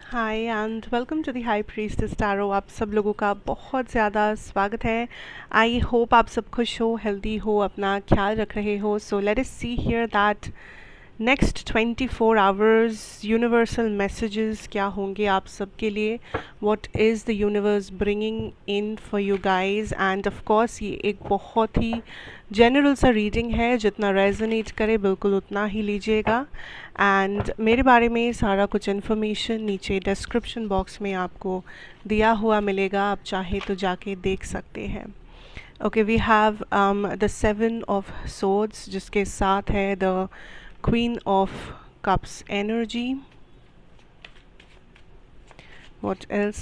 Hi and welcome to the high priestess tarot. आप सब लोगों का बहुत ज़्यादा स्वागत है। आई होप आप सब खुश हो, हेल्दी हो, अपना ख्याल रख रहे हो। So let us see here that next 24 hours universal messages क्या होंगे आप सबके लिए। What is the universe bringing in for you guys. End of course ये एक बहुत ही जनरल सा रीडिंग है, जितना रेजोनेट करे बिल्कुल उतना ही लीजिएगा। एंड मेरे बारे में सारा कुछ इन्फॉर्मेशन नीचे डिस्क्रिप्शन बॉक्स में आपको दिया हुआ मिलेगा, आप चाहे तो जाके देख सकते हैं। Okay, we have the 7 of Swords, जिसके साथ है the Queen of Cups energy. What else?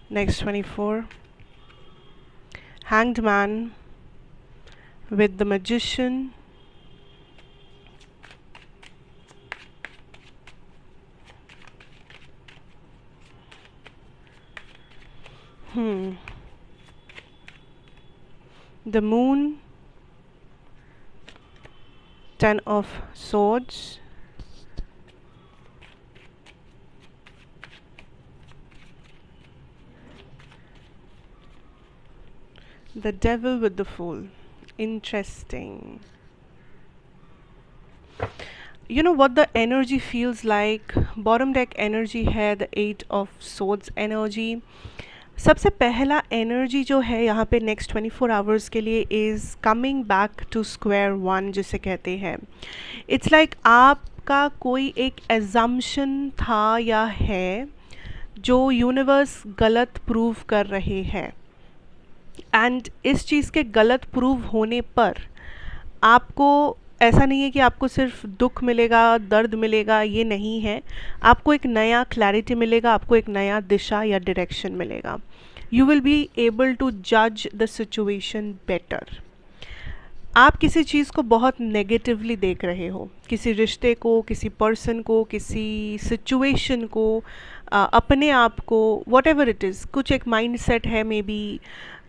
Next 24. Hanged Man with the Magician. The Moon. 10 of Swords. The Devil with the Fool. Interesting. You know what the energy feels like? Bottom deck energy है the 8 of Swords energy. सबसे पहला energy जो है यहाँ पे next 24 hours के लिए is coming back to square one, जिसे कहते हैं। इट्स लाइक आपका कोई एक एजम्पशन था या है जो यूनिवर्स गलत प्रूव कर रहे हैं, एंड इस चीज़ के गलत प्रूव होने पर आपको ऐसा नहीं है कि आपको सिर्फ दुख मिलेगा, दर्द मिलेगा, ये नहीं है। आपको एक नया क्लैरिटी मिलेगा, आपको एक नया दिशा या डायरेक्शन मिलेगा। You will be able to जज द सिचुएशन बेटर। आप किसी चीज़ को बहुत नेगेटिवली देख रहे हो, किसी रिश्ते को, किसी पर्सन को, किसी सिचुएशन को, अपने आप को, वॉट एवर इट इज़। कुछ एक माइंड सेट है, मे बी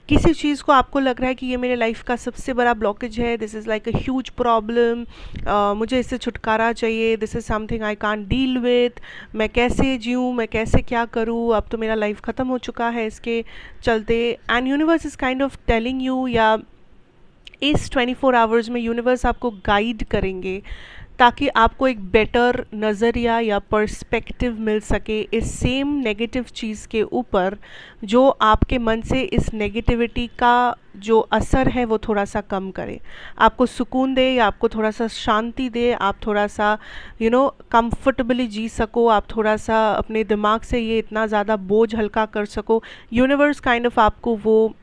किसी चीज़ को आपको लग रहा है कि ये मेरे लाइफ का सबसे बड़ा ब्लॉकेज है, this is like a huge problem, मुझे इससे छुटकारा चाहिए, this is something I can't deal with, मैं कैसे जीऊँ, मैं कैसे क्या करूँ, अब तो मेरा लाइफ ख़त्म हो चुका है इसके चलते। And universe is kind of telling you, या इस 24 आवर्स में यूनिवर्स आपको गाइड करेंगे ताकि आपको एक बेटर नज़रिया या पर्सपेक्टिव मिल सके इस सेम नेगेटिव चीज़ के ऊपर, जो आपके मन से इस नेगेटिविटी का जो असर है वो थोड़ा सा कम करे, आपको सुकून दे या आपको थोड़ा सा शांति दे, आप थोड़ा सा कंफर्टेबली जी सको, आप थोड़ा सा अपने दिमाग से ये इतना ज़्यादा बोझ हल्का कर सको। यूनिवर्स काइंड ऑफ आपको वो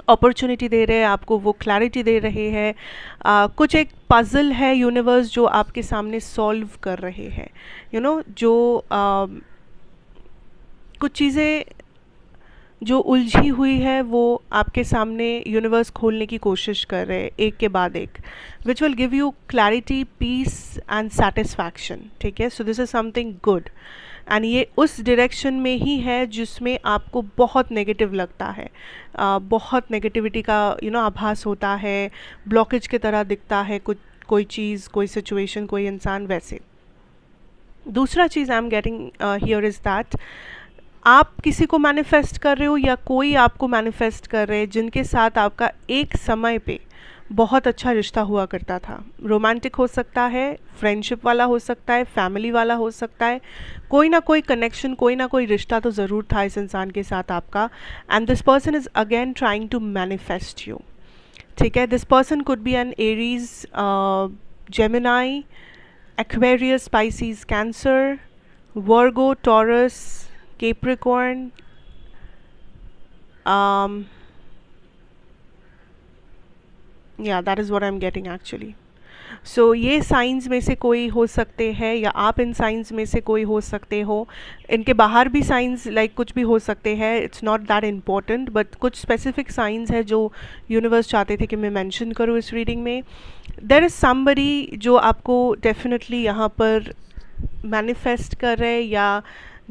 अपॉर्चुनिटी दे रहे हैं, आपको वो क्लैरिटी दे रहे हैं। कुछ एक पज़ल है यूनिवर्स जो आपके सामने सॉल्व कर रहे हैं, जो कुछ चीज़ें जो उलझी हुई है वो आपके सामने यूनिवर्स खोलने की कोशिश कर रहे हैं एक के बाद एक, which will give you clarity, peace and satisfaction. ठीक है, so this is something good, and ये उस डायरेक्शन में ही है जिसमें आपको बहुत नेगेटिव लगता है, बहुत नेगेटिविटी का आभास होता है, ब्लॉकेज की तरह दिखता है कुछ, कोई चीज़, कोई सिचुएशन, कोई इंसान। वैसे दूसरा चीज़ I am getting here is that आप किसी को मैनिफेस्ट कर रहे हो या कोई आपको मैनिफेस्ट कर रहे हैं जिनके साथ आपका एक समय पे बहुत अच्छा रिश्ता हुआ करता था। रोमांटिक हो सकता है, फ्रेंडशिप वाला हो सकता है, फैमिली वाला हो सकता है, कोई ना कोई कनेक्शन, कोई ना कोई रिश्ता तो ज़रूर था इस इंसान के साथ आपका, and this person is again trying to manifest you. ठीक है, this person could be an Aries, Gemini, Aquarius, Pisces, Cancer, Virgo, Taurus, Capricorn, या that is what I am getting actually. So ये साइंस में से कोई हो सकते हैं, या आप इन साइंस में से कोई हो सकते हो। इनके बाहर भी साइंस लाइक कुछ भी हो सकते हैं, it's not that important, but कुछ स्पेसिफिक साइंस है जो यूनिवर्स चाहते थे कि मैं मेंशन करूँ इस रीडिंग में। देयर इज़ समबडी जो आपको डेफिनेटली यहाँ पर मैनिफेस्ट कर रहे हैं, या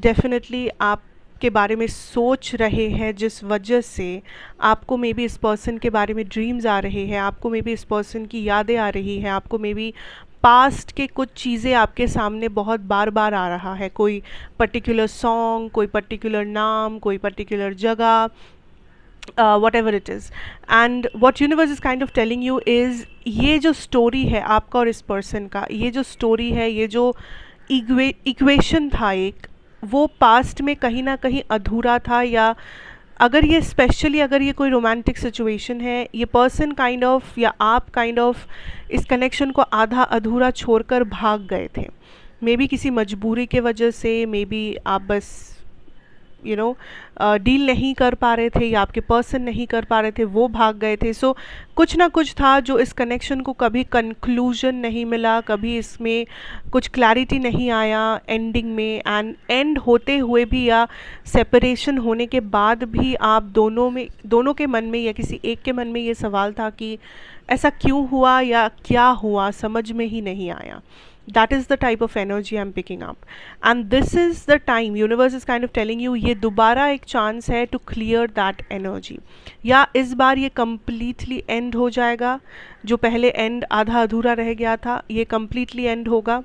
डेफिनेटली आप के बारे में सोच रहे हैं, जिस वजह से आपको मे बी इस पर्सन के बारे में ड्रीम्स आ रहे हैं, आपको मे बी इस पर्सन की यादें आ रही हैं, आपको मे बी पास्ट के कुछ चीज़ें आपके सामने बहुत बार बार आ रहा है, कोई पर्टिकुलर सॉन्ग, कोई पर्टिकुलर नाम, कोई पर्टिकुलर जगह, whatever it is. And what universe is kind of telling you is ये जो स्टोरी है आपका और इस पर्सन का, ये जो स्टोरी है, ये जो इक्वेशन था एक, वो पास्ट में कहीं ना कहीं अधूरा था, या अगर ये स्पेशली अगर ये कोई रोमांटिक सिचुएशन है, ये पर्सन काइंड ऑफ या आप काइंड ऑफ इस कनेक्शन को आधा अधूरा छोड़कर भाग गए थे, मे बी किसी मजबूरी के वजह से, मे बी आप बस डील नहीं कर पा रहे थे, या आपके पर्सन नहीं कर पा रहे थे, वो भाग गए थे. सो कुछ ना कुछ था जो इस कनेक्शन को कभी कंक्लूजन नहीं मिला, कभी इसमें कुछ क्लैरिटी नहीं आया एंडिंग में, एंड एंड होते हुए भी या सेपरेशन होने के बाद भी आप दोनों के मन में या किसी एक के मन में ये सवाल था कि ऐसा क्यों हुआ या क्या हुआ, समझ में ही नहीं आया. That is the type of energy I'm picking up, and this is the time universe is kind of telling you ये दोबारा एक chance है to clear that energy, या इस बार ये completely end हो जाएगा, जो पहले end आधा अधूरा रह गया था ये completely end होगा.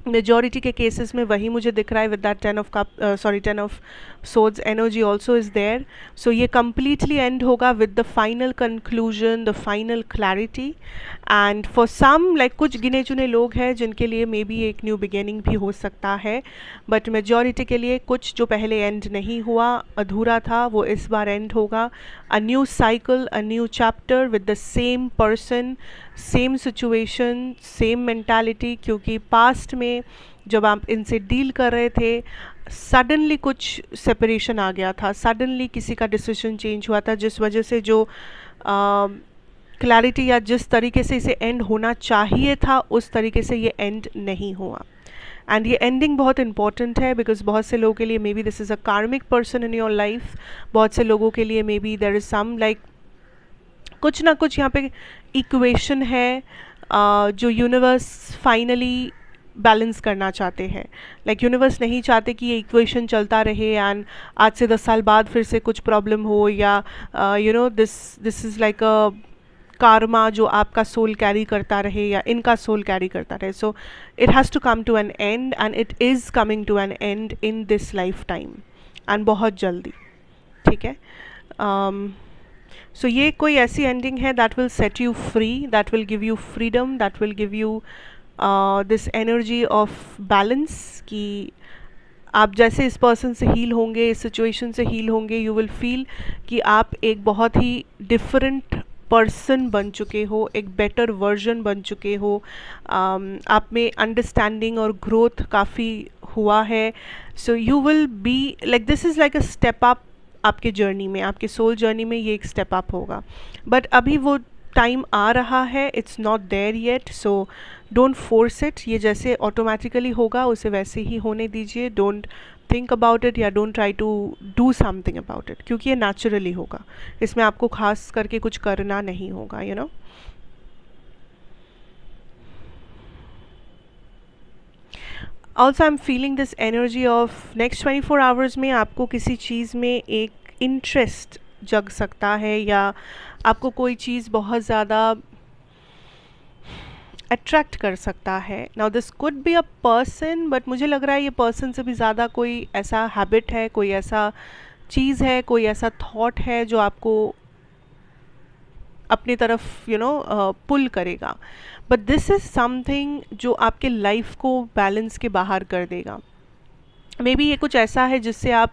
मेजॉरिटी के केसेस में वही मुझे दिख रहा है with that 10 of swords energy also is there. So ये कम्प्लीटली एंड होगा with the final conclusion, the final clarity. And for some like कुछ गिने चुने लोग हैं जिनके लिए मे बी एक न्यू बिगिनिंग भी हो सकता है, बट मेजॉरिटी के लिए कुछ जो पहले एंड नहीं हुआ, अधूरा था, वो इस बार एंड होगा. A new cycle, a new chapter with the same person, same situation, same mentality. क्योंकि पास्ट में जब आप इनसे डील कर रहे थे, सडनली कुछ सेपरेशन आ गया था, सडनली किसी का डिसीजन चेंज हुआ था, जिस वजह से जो क्लैरिटी या जिस तरीके से इसे एंड होना चाहिए था उस तरीके से ये एंड नहीं हुआ. एंड ये एंडिंग बहुत इंपॉर्टेंट है, बिकॉज बहुत से लोगों के लिए मे बी दिस इज़ अ कार्मिक पर्सन इन योर लाइफ. बहुत से लोगों के लिए may be there is some like कुछ ना कुछ यहाँ पे इक्वेशन है जो यूनिवर्स फाइनली बैलेंस करना चाहते हैं. लाइक यूनिवर्स नहीं चाहते कि ये इक्वेशन चलता रहे एंड आज से 10 साल बाद फिर से कुछ प्रॉब्लम हो, या this is like a Karma जो आपका सोल कैरी करता रहे या इनका सोल कैरी करता रहे. So it has to come to an end, and it is coming to an end in this lifetime, and बहुत जल्दी. ठीक है. सो ये कोई ऐसी एंडिंग है that will set you free, that will give you freedom, that will give you this energy of balance, कि आप जैसे इस पर्सन से हील होंगे, इस सिचुएशन से हील होंगे, यू विल फील कि आप एक बहुत ही डिफरेंट पर्सन बन चुके हो, एक बेटर वर्जन बन चुके हो. आप में अंडरस्टैंडिंग और ग्रोथ काफ़ी हुआ है. So you will be like this is like a step up आपके जर्नी में, आपके सोल जर्नी में ये एक स्टेप अप होगा. बट अभी वो टाइम आ रहा है, it's not there yet. So don't force it, ये जैसे ऑटोमेटिकली होगा उसे वैसे ही होने दीजिए. डोंट थिंक अबाउट इट या don't try to do something about it, क्योंकि ये नेचुरली होगा, इसमें आपको खास करके कुछ करना नहीं होगा. You know. Also I am feeling this energy of next 24 hours में आपको किसी चीज़ में एक इंटरेस्ट जग सकता है, या आपको कोई चीज़ बहुत ज़्यादा अट्रैक्ट कर सकता है. Now this could be a person, but मुझे लग रहा है ये पर्सन से भी ज़्यादा कोई ऐसा हैबिट है, कोई ऐसा चीज़ है, कोई ऐसा थॉट है जो आपको अपनी तरफ पुल करेगा. बट दिस इज़ समथिंग जो आपके लाइफ को बैलेंस के बाहर कर देगा. मे बी ये कुछ ऐसा है जिससे आप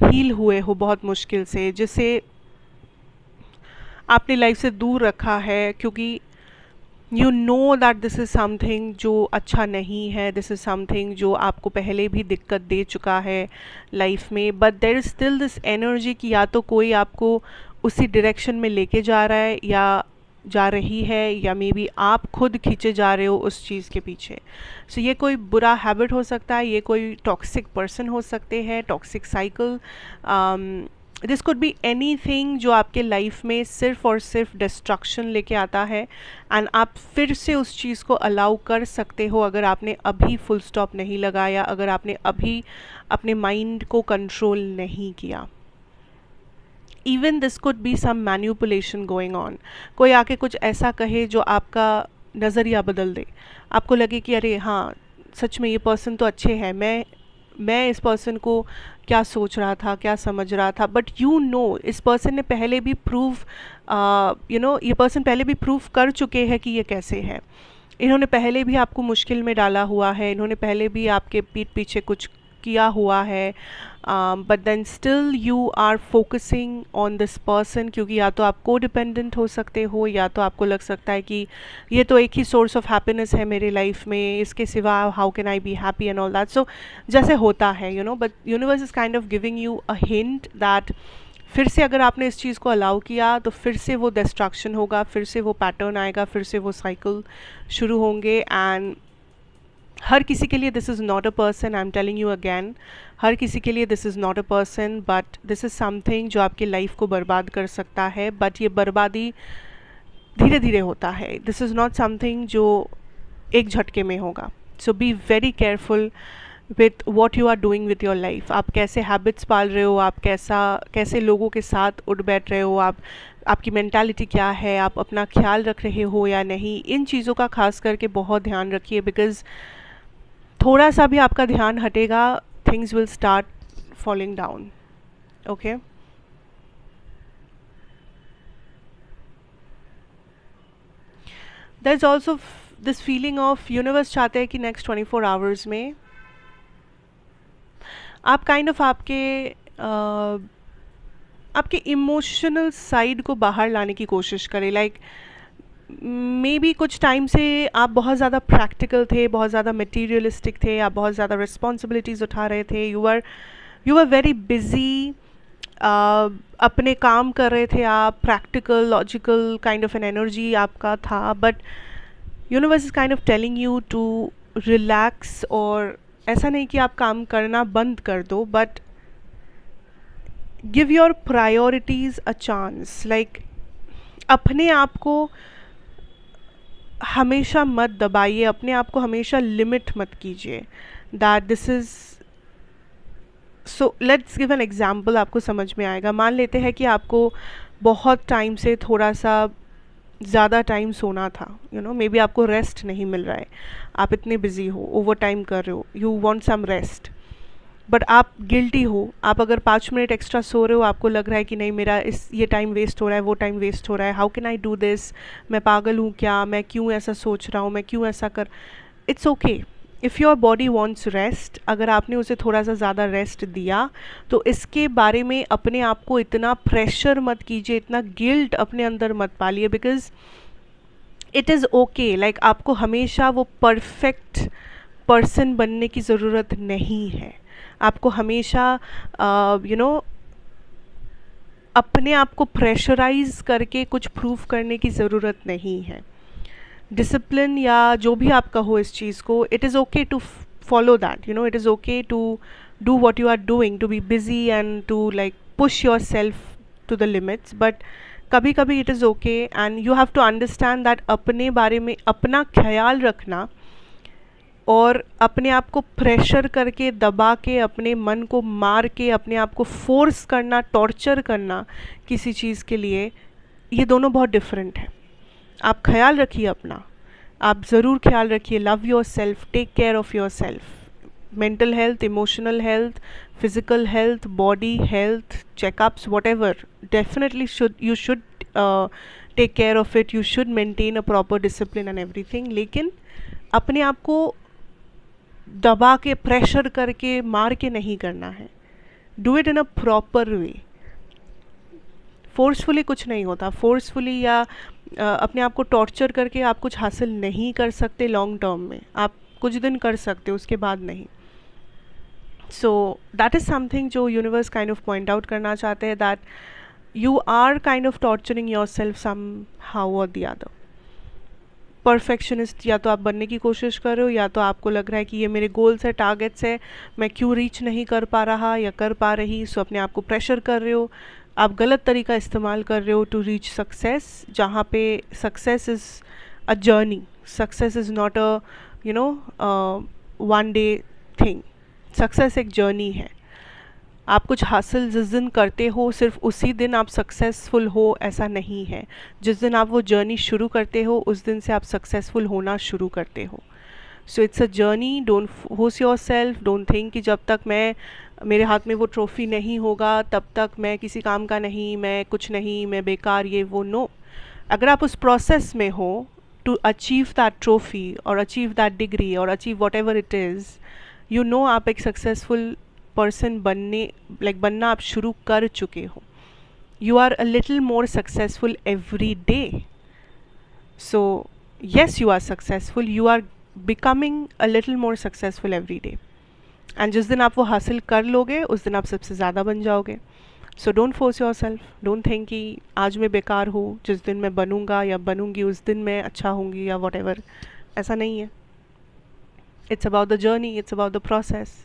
हील हुए हो बहुत मुश्किल से, जिसे आपने लाइफ से दूर रखा है, क्योंकि you know that this is something जो अच्छा नहीं है, दिस इज़ समथिंग जो आपको पहले भी दिक्कत दे चुका है लाइफ में. But there is still this energy कि या तो कोई आपको उसी डायरेक्शन में लेके जा रहा है या जा रही है, या मे बी आप खुद खींचे जा रहे हो उस चीज़ के पीछे. सो ये कोई बुरा हैबिट हो सकता है, ये कोई टॉक्सिक पर्सन हो सकते हैं, toxic cycle. This could be anything जो आपके लाइफ में सिर्फ और सिर्फ डिस्ट्रक्शन लेके आता है, एंड आप फिर से उस चीज़ को अलाउ कर सकते हो अगर आपने अभी फुल स्टॉप नहीं लगाया, अगर आपने अभी अपने माइंड को कंट्रोल नहीं किया. Even this could be some manipulation going on. कोई आके कुछ ऐसा कहे जो आपका नज़रिया बदल दे, आपको लगे कि अरे हाँ सच में ये पर्सन तो अच्छे हैं, मैं इस पर्सन को क्या सोच रहा था, क्या समझ रहा था, बट यू नो इस पर्सन ने पहले भी प्रूव ये पर्सन पहले भी प्रूव कर चुके हैं कि ये कैसे है। इन्होंने पहले भी आपको मुश्किल में डाला हुआ है, इन्होंने पहले भी आपके पीठ पीछे कुछ किया हुआ है, but then still you are focusing on this person, क्योंकि या तो आप को डिपेंडेंट हो सकते हो, या तो आपको लग सकता है कि ये तो एक ही सोर्स ऑफ हैप्पीनेस है मेरे लाइफ में, इसके सिवा how can I be happy and all that. So जैसे होता है but universe is kind of giving you a hint that फिर से अगर आपने इस चीज़ को अलाउ किया तो फिर से वो डिस्ट्रैक्शन होगा, फिर से वो पैटर्न आएगा, फिर से वो साइकिल शुरू होंगे। एंड हर किसी के लिए this is not a person, I am telling you again, हर किसी के लिए this is not a person, but this is something जो आपकी लाइफ को बर्बाद कर सकता है। बट ये बर्बादी धीरे धीरे होता है, दिस इज़ नॉट समथिंग जो एक झटके में होगा। So be very careful with what you are doing with your life. आप कैसे हैबिट्स पाल रहे हो, आप कैसे लोगों के साथ उठ बैठ रहे हो, आपकी मेंटालिटी क्या है, आप अपना ख्याल रख रहे हो या नहीं, इन चीज़ों का खास करके बहुत ध्यान रखिए। बिकॉज थोड़ा सा भी आपका ध्यान हटेगा, things will start falling down. Okay, there is also this feeling of universe चाहते हैं कि नेक्स्ट 24 आवर्स में आप काइंड ऑफ आपके इमोशनल साइड को बाहर लाने की कोशिश करें। लाइक मे बी कुछ टाइम से आप बहुत ज़्यादा प्रैक्टिकल थे, बहुत ज़्यादा मटीरियलिस्टिक थे, आप बहुत ज़्यादा रिस्पॉन्सिबिलिटीज़ उठा रहे थे, यू आर वेरी बिजी, अपने काम कर रहे थे आप, practical logical kind of an energy आपका था। But universe is kind of telling you to relax. और ऐसा नहीं कि आप काम करना बंद कर दो, but give your priorities a chance. Like अपने आप को हमेशा मत दबाइए, अपने आप को हमेशा लिमिट मत कीजिए। That this is so let's give an example, आपको समझ में आएगा। मान लेते हैं कि आपको बहुत टाइम से थोड़ा सा ज़्यादा टाइम सोना था, मे बी आपको रेस्ट नहीं मिल रहा है, आप इतने बिजी हो, ओवर टाइम कर रहे हो, you want some rest, but आप गिल्टी हो। आप अगर 5 मिनट एक्स्ट्रा सो रहे हो, आपको लग रहा है कि नहीं मेरा ये टाइम वेस्ट हो रहा है, वो टाइम वेस्ट हो रहा है, how can I do this, मैं पागल हूँ क्या, मैं क्यों ऐसा सोच रहा हूँ, मैं क्यों ऐसा कर। It's okay if your body wants rest, अगर आपने उसे थोड़ा सा ज़्यादा रेस्ट दिया तो इसके बारे में अपने आप को इतना प्रेशर मत कीजिए, इतना गिल्ट अपने अंदर मत पालिए। Because it is okay. Like आपको हमेशा वो परफेक्ट पर्सन बनने की ज़रूरत नहीं है, आपको हमेशा अपने आप को प्रेशराइज करके कुछ प्रूव करने की ज़रूरत नहीं है। डिसिप्लिन या जो भी आप कहो इस चीज़ को, it is okay to follow that, it is okay to do what you are doing, to be busy and to like push yourself to the limits. But कभी कभी it is okay and you have to understand that अपने बारे में अपना ख्याल रखना और अपने आप को प्रेशर करके दबा के अपने मन को मार के अपने आप को फोर्स करना, टॉर्चर करना किसी चीज़ के लिए, ये दोनों बहुत डिफरेंट है। आप ख्याल रखिए अपना, आप ज़रूर ख्याल रखिए। Love yourself, take care of yourself, mental health, emotional health, physical health, body health, checkups, whatever, definitely you should take care of it, you should maintain a proper discipline and everything. लेकिन अपने आप को दबा के pressure करके मार के नहीं करना है। Do it in a proper way. Forcefully कुछ नहीं होता, फोर्सफुली या अपने आप को टॉर्चर करके आप कुछ हासिल नहीं कर सकते लॉन्ग टर्म में। आप कुछ दिन कर सकते हो, उसके बाद नहीं। सो दैट इज़ समथिंग जो universe kind of point out करना चाहते हैं, that you are kind of torturing yourself somehow और द अदर। परफेक्शनिस्ट या तो आप बनने की कोशिश कर रहे हो, या तो आपको लग रहा है कि ये मेरे गोल्स है, टारगेट्स है, मैं क्यों रीच नहीं कर पा रहा या कर पा रही, सो अपने आप को प्रेशर कर रहे हो। आप गलत तरीका इस्तेमाल कर रहे हो टू रीच सक्सेस, जहाँ पे success is a journey, success is not a one day thing, success एक जर्नी है। आप कुछ हासिल जिस दिन करते हो सिर्फ उसी दिन आप सक्सेसफुल हो, ऐसा नहीं है। जिस दिन आप वो जर्नी शुरू करते हो उस दिन से आप सक्सेसफुल होना शुरू करते हो। So it's a journey, don't force your self, don't think कि जब तक मैं मेरे हाथ में वो ट्रॉफ़ी नहीं होगा तब तक मैं किसी काम का नहीं, मैं कुछ नहीं, मैं बेकार, ये वो, नो। अगर आप उस प्रोसेस में हो टू अचीव दैट ट्रॉफ़ी और अचीव दैट डिग्री और achieve what ever it is, you know आप एक सक्सेसफुल पर्सन बनना आप शुरू कर चुके हो। You are a little more successful every day. So yes, you are successful, you are becoming a little more successful every day. And जिस दिन आप वो हासिल कर लोगे उस दिन आप सबसे ज़्यादा बन जाओगे। सो don't force your self, don't think कि आज मैं बेकार हूँ, जिस दिन मैं बनूंगा या बनूंगी उस दिन मैं अच्छा होंगी या वॉट एवर, ऐसा नहीं है। It's about the journey, it's about the process,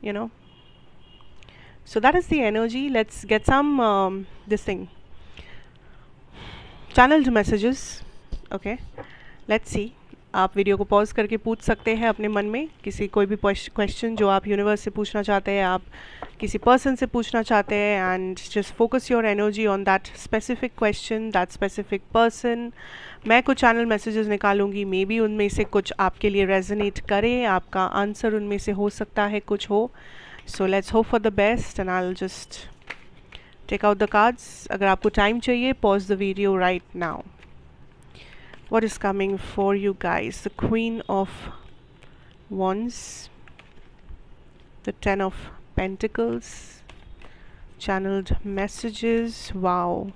you know. So that is the energy. Let's get some this thing channeled messages. Okay, let's see. आप वीडियो को पॉज करके पूछ सकते हैं अपने मन में किसी कोई भी क्वेश्चन जो आप यूनिवर्स से पूछना चाहते हैं, आप किसी पर्सन से पूछना चाहते हैं, and just focus your energy on that specific question, that specific person. मैं कुछ चैनल मैसेजेस निकालूंगी, मे बी उनमें से कुछ आपके लिए रेजोनेट करे, आपका आंसर उनमें से हो सकता है कुछ हो। So let's hope for the best and I will just take out the cards. अगर आपको टाइम चाहिए, pause the video right now. What is coming for you guys? The Queen of Wands, the Ten of Pentacles, channeled messages. Wow.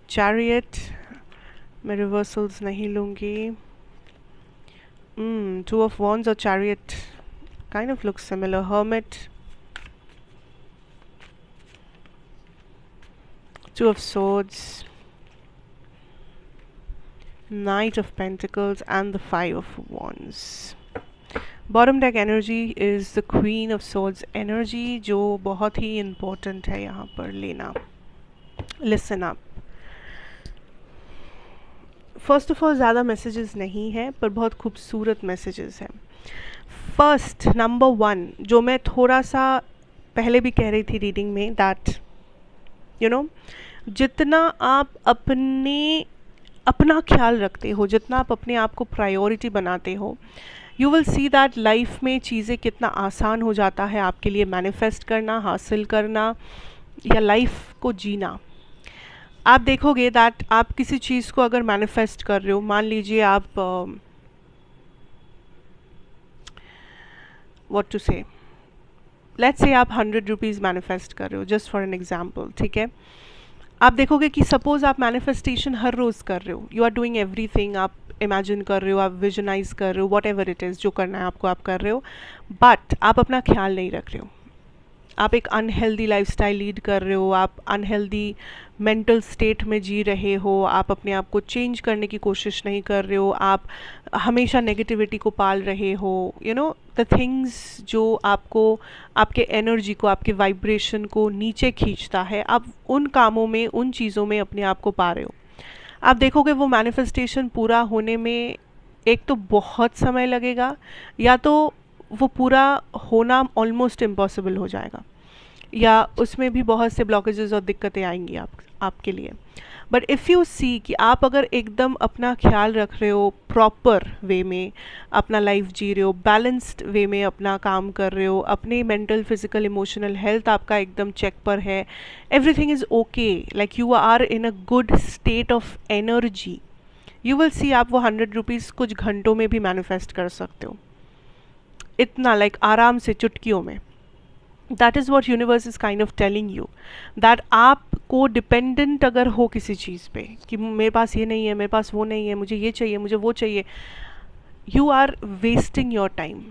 Chariot. मैं reversals नहीं लूँगी. Two of Wands or Chariot kind of looks similar. Hermit. Two of Swords. Knight of Pentacles and the Five of Wands. Bottom deck energy is the Queen of Swords energy, जो बहुत ही important है यहाँ पर लेना. Listen up. First of all, ज़्यादा messages नहीं है पर बहुत खूबसूरत messages हैं. First, number one, जो मैं थोड़ा सा पहले भी कह रही थी रीडिंग में, that you know, जितना आप अपना ख्याल रखते हो, जितना आप अपने आप को प्रायोरिटी बनाते हो, you will see that life में चीज़ें कितना आसान हो जाता है आपके लिए मैनिफेस्ट करना, हासिल करना या लाइफ को जीना। आप देखोगे दैट आप किसी चीज़ को अगर मैनिफेस्ट कर रहे हो, मान लीजिए आप व्हाट टू से, लेट्स से आप 100 रुपीज़ मैनिफेस्ट कर रहे हो, जस्ट फॉर एन एग्जाम्पल, ठीक है। आप देखोगे कि सपोज़ आप मैनिफेस्टेशन हर रोज़ कर रहे हो, यू आर डूइंग एवरीथिंग, आप इमेजिन कर रहे हो, आप विजनाइज कर रहे हो, वॉट एवर इट इज़ जो करना है आपको आप कर रहे हो, बट आप अपना ख्याल नहीं रख रहे हो। आप एक अनहेल्दी लाइफस्टाइल लीड कर रहे हो, आप अनहेल्दी मेंटल स्टेट में जी रहे हो, आप अपने आप को चेंज करने की कोशिश नहीं कर रहे हो, आप हमेशा नेगेटिविटी को पाल रहे हो, यू नो द थिंग्स जो आपको, आपके एनर्जी को, आपके वाइब्रेशन को नीचे खींचता है, आप उन कामों में, उन चीज़ों में अपने आप को पा रहे हो। आप देखोगे वो मैनिफेस्टेशन पूरा होने में एक तो बहुत समय लगेगा, या तो वो पूरा होना ऑलमोस्ट इम्पॉसिबल हो जाएगा, या उसमें भी बहुत से ब्लॉकेजेस और दिक्कतें आएंगी आपके लिए। बट इफ़ यू सी कि आप अगर एकदम अपना ख्याल रख रहे हो, प्रॉपर वे में अपना लाइफ जी रहे हो, बैलेंस्ड वे में अपना काम कर रहे हो, अपने मेंटल, फिजिकल, इमोशनल हेल्थ आपका एकदम चेक पर है, everything is okay, like you are in a good state of energy, you will see आप वो 100 रुपीज़ कुछ घंटों में भी मैनिफेस्ट कर सकते हो, इतना लाइक आराम से, चुटकियों में। That is what universe is kind of telling you, that आपको डिपेंडेंट अगर हो किसी चीज़ पे कि मेरे पास ये नहीं है, मेरे पास वो नहीं है, मुझे ये चाहिए, मुझे वो चाहिए, you are wasting your time,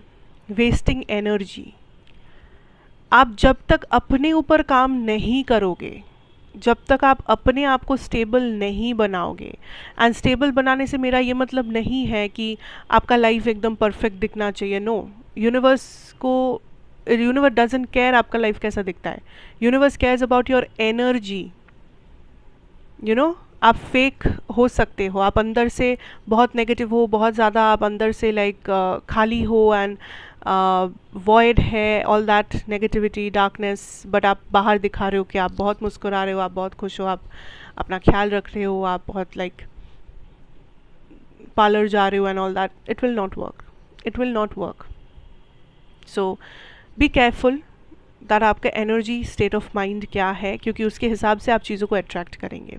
wasting energy. आप जब तक अपने ऊपर काम नहीं करोगे, जब तक आप अपने आप को स्टेबल नहीं बनाओगे, एंड स्टेबल बनाने से मेरा ये मतलब नहीं है कि आपका लाइफ एकदम परफेक्ट दिखना चाहिए, नो। यूनिवर्स डजंट केयर आपका लाइफ कैसा दिखता है, universe cares about your energy, you know. आप फेक हो सकते हो, आप अंदर से बहुत नेगेटिव हो, बहुत ज़्यादा आप अंदर से लाइक खाली हो, एंड वॉइड है, all that negativity, darkness, but आप बाहर दिखा रहे हो कि आप बहुत मुस्कुरा रहे हो, आप बहुत खुश हो, आप अपना ख्याल रख रहे हो, आप बहुत लाइक पार्लर जा रहे हो and all that, it will not work, it will not work. So be careful that आपका एनर्जी स्टेट ऑफ माइंड क्या है, क्योंकि उसके हिसाब से आप चीज़ों को अट्रैक्ट करेंगे.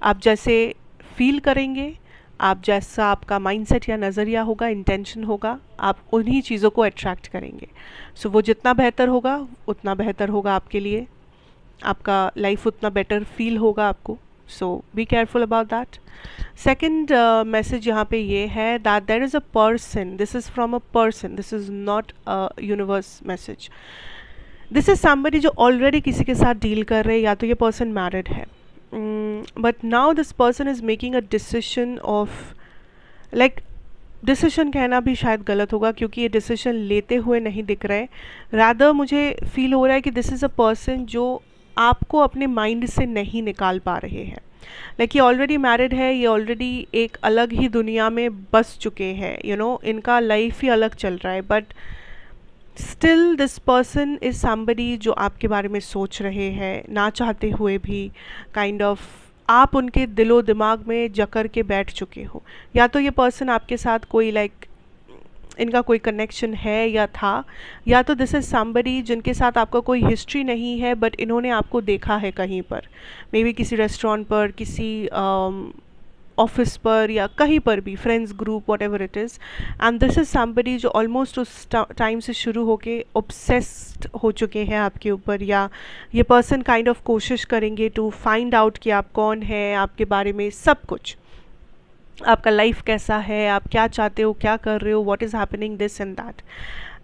आप जैसे फील करेंगे, आप जैसा आपका माइंडसेट या नज़रिया होगा, इंटेंशन होगा, आप उन्हीं चीज़ों को अट्रैक्ट करेंगे. सो वो जितना बेहतर होगा उतना बेहतर होगा आपके लिए, आपका लाइफ उतना बेटर फील होगा आपको. So be careful about that. Second message यहाँ पे ये है that there is a person, this is from a person, this is not a universe message. This is somebody जो ऑलरेडी किसी के साथ डील कर रहे हैं, या तो ये पर्सन मैरिड है, but now this person is making a decision of, like decision कहना भी शायद गलत होगा क्योंकि ये डिसीशन लेते हुए नहीं दिख रहे. रैदर मुझे फील हो रहा है कि दिस इज़ अ पर्सन जो आपको अपने माइंड से नहीं निकाल पा रहे हैं. लाइक ये ऑलरेडी मैरिड है, ये ऑलरेडी एक अलग ही दुनिया में बस चुके हैं, यू नो, इनका लाइफ ही अलग चल रहा है, but still this person is somebody जो आपके बारे में सोच रहे हैं ना चाहते हुए भी. काइंड ऑफ आप उनके दिलो दिमाग में जकड़ के बैठ चुके हो, या तो ये पर्सन आपके साथ कोई लाइक इनका कोई कनेक्शन है या था, या तो दिस इज़ समबडी जिनके साथ आपका कोई हिस्ट्री नहीं है बट इन्होंने आपको देखा है कहीं पर, मे बी किसी रेस्टोरेंट पर, किसी ऑफिस पर, या कहीं पर भी, friends group, what ever it is. And this is somebody जो ऑलमोस्ट उस टाइम से शुरू होके ऑब्सेस्ड हो चुके हैं आपके ऊपर, या ये पर्सन काइंड ऑफ कोशिश करेंगे टू फाइंड आउट कि आप कौन हैं, आपके बारे में सब कुछ, आपका लाइफ कैसा है, आप क्या चाहते हो, क्या कर रहे हो, what is happening, this and that.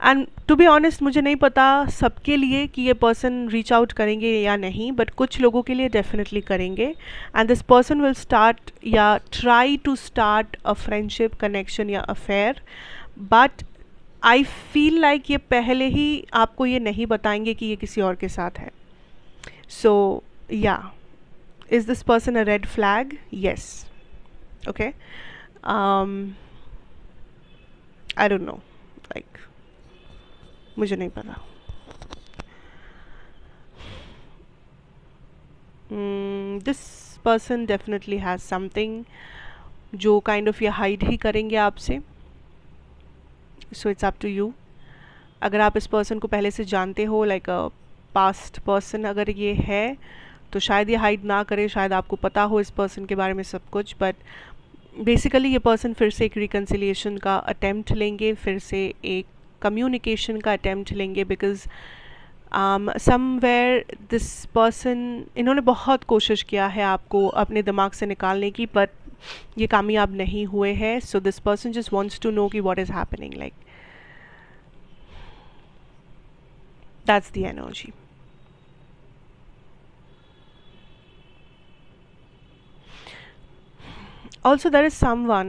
And to be honest मुझे नहीं पता सबके लिए कि ये पर्सन रीच आउट करेंगे या नहीं, बट कुछ लोगों के लिए डेफिनेटली करेंगे. And this person will start या try to start a friendship, connection या affair, but I feel like ये पहले ही आपको ये नहीं बताएंगे कि ये किसी और के साथ है. सो या, is this person a red flag? Yes. Okay. I don't know, like मुझे नहीं पता. This person definitely has something जो kind of ये hide ही करेंगे आपसे. So it's up to you. अगर आप इस person को पहले से जानते हो, like a past person अगर ये है, तो शायद ये हाइड ना करे, शायद आपको पता हो इस पर्सन के बारे में सब कुछ, बट बेसिकली ये पर्सन फिर से एक रिकन्सिलिएशन का अटेम्प्ट लेंगे, फिर से एक कम्युनिकेशन का अटेम्प्ट लेंगे, बिकॉज समवेयर दिस पर्सन, इन्होंने बहुत कोशिश किया है आपको अपने दिमाग से निकालने की, बट ये कामयाब नहीं हुए हैं. So this person just wants to know कि what is happening, like that's the energy. Also there is someone,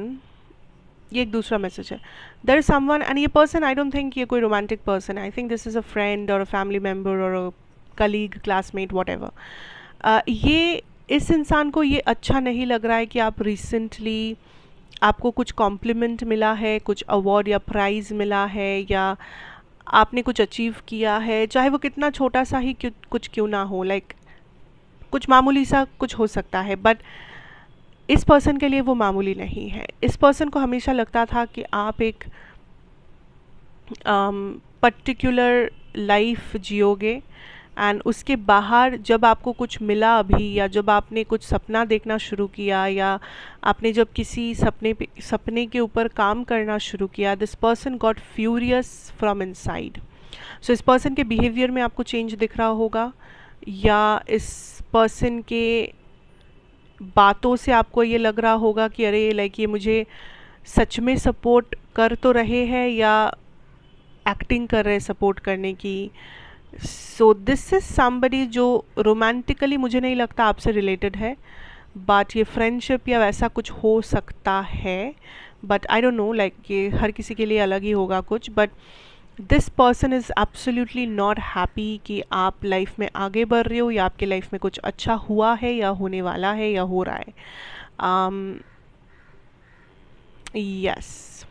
ये एक दूसरा मैसेज है, देर इज़ समवन, एंड ये पर्सन आई डोंट थिंक ये कोई रोमांटिक पर्सन है. I think this is a friend और अ फैमिली मेम्बर और a colleague, classmate, whatever. ये इस इंसान को ये अच्छा नहीं लग रहा है कि आप रिसेंटली, आपको कुछ कॉम्प्लीमेंट मिला है, कुछ अवार्ड या प्राइज़ मिला है, या आपने कुछ अचीव किया है, चाहे वो कितना छोटा सा ही कुछ क्यों ना हो, लाइक कुछ मामूली सा कुछ हो सकता है, बट इस पर्सन के लिए वो मामूली नहीं है. इस पर्सन को हमेशा लगता था कि आप एक पर्टिकुलर लाइफ जियोगे, एंड उसके बाहर जब आपको कुछ मिला अभी, या जब आपने कुछ सपना देखना शुरू किया, या आपने जब किसी सपने के ऊपर काम करना शुरू किया, this person got furious from inside. So इस पर्सन के बिहेवियर में आपको चेंज दिख रहा होगा, या इस पर्सन के बातों से आपको ये लग रहा होगा कि अरे लाइक ये मुझे सच में सपोर्ट कर तो रहे हैं या एक्टिंग कर रहे हैं सपोर्ट करने की. सो दिस इज़ समबडी जो रोमांटिकली मुझे नहीं लगता आपसे रिलेटेड है, बट ये फ्रेंडशिप या वैसा कुछ हो सकता है, but I don't know, like ये हर किसी के लिए अलग ही होगा कुछ. But this person is absolutely not happy कि आप लाइफ में आगे बढ़ रहे हो, या आपके लाइफ में कुछ अच्छा हुआ है, या होने वाला है, या हो रहा है. यस.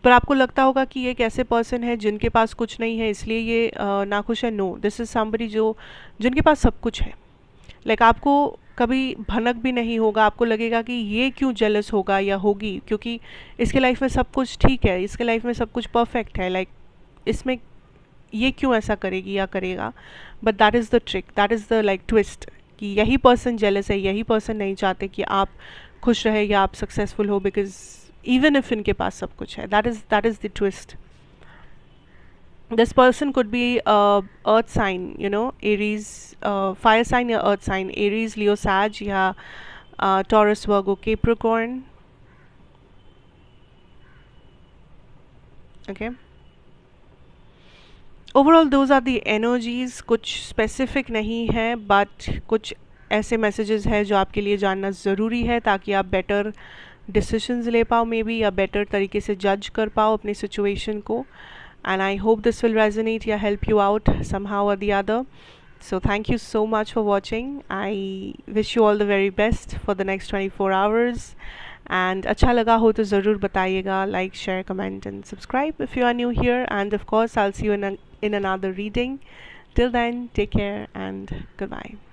पर आपको लगता होगा कि ये एक ऐसे पर्सन है जिनके पास कुछ नहीं है इसलिए ये नाखुश है। नो, दिस इज़ समबडी जो जिनके पास सब कुछ है। लाइक आपको कभी भनक भी नहीं होगा, आपको लगेगा कि ये क्यों जेलस होगा या होगी, क्योंकि इसके लाइफ में सब कुछ ठीक है, इसके लाइफ में सब कुछ परफेक्ट है। लाइक इसमें ये क्यों ऐसा करेगी या करेगा। But that is the trick, that is the like twist, कि यही पर्सन जेलस है, यही पर्सन नहीं चाहते कि आप खुश रहे या आप सक्सेसफुल हो, बिकॉज इवन इफ इनके पास सब कुछ है। That is the twist. This person could be earth sign, you know, Aries, fire sign या earth sign, Aries, Leo, Sag या Taurus, Virgo, Capricorn. Okay, overall those are the energies. कुछ specific नहीं है, but कुछ ऐसे messages है जो आपके लिए जानना ज़रूरी है ताकि आप better decisions ले पाओ मे बी, या better तरीके से judge कर पाओ अपनी situation को. And I hope this will resonate या help you out somehow or the other. So thank you so much for watching. I wish you all the very best for the next 24 hours. And अच्छा लगा हो तो ज़रूर बताइएगा. Like, share, comment and subscribe if you are new here. And of course I'll see you in another reading. Till then, take care and goodbye.